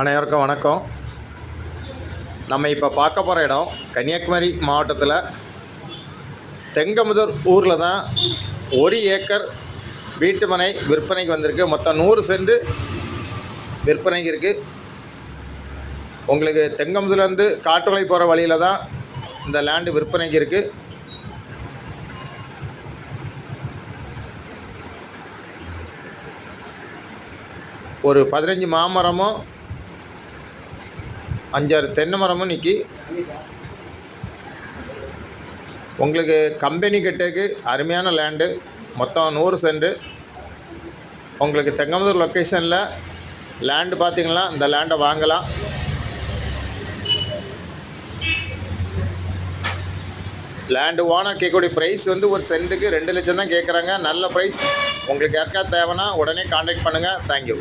அனைவருக்கும் வணக்கம். நம்ம இப்போ பார்க்க போகிற இடம் கன்னியாகுமரி மாவட்டத்தில் தெங்கமுதூர் ஊரில் தான் 1 ஏக்கர் வீட்டு மனை விற்பனைக்கு வந்திருக்கு. மொத்தம் 100 சென்ட் விற்பனைக்கு இருக்குது. உங்களுக்கு தெங்கமுதூர்லேருந்து காட்டுமலை போகிற வழியில் தான் இந்த லேண்டு விற்பனைக்கு இருக்குது. ஒரு 15 மாமரமும் 5-6 தென்னை மரமும் நிற்கி. உங்களுக்கு கம்பெனி கிட்டேக்கு அருமையான லேண்டு. மொத்தம் 100 சென்ட். உங்களுக்கு தெங்கமுதூர் லொக்கேஷனில் லேண்டு பார்த்தீங்கன்னா இந்த லேண்டை வாங்கலாம். லேண்டு ஓனர் கேட்கக்கூடிய ப்ரைஸ் வந்து ஒரு சென்ட்டுக்கு 2 லட்சம் தான் கேட்குறாங்க. நல்ல ப்ரைஸ். உங்களுக்கு யாருக்கா தேவைன்னா உடனே கான்டாக்ட் பண்ணுங்கள். தேங்க்யூ.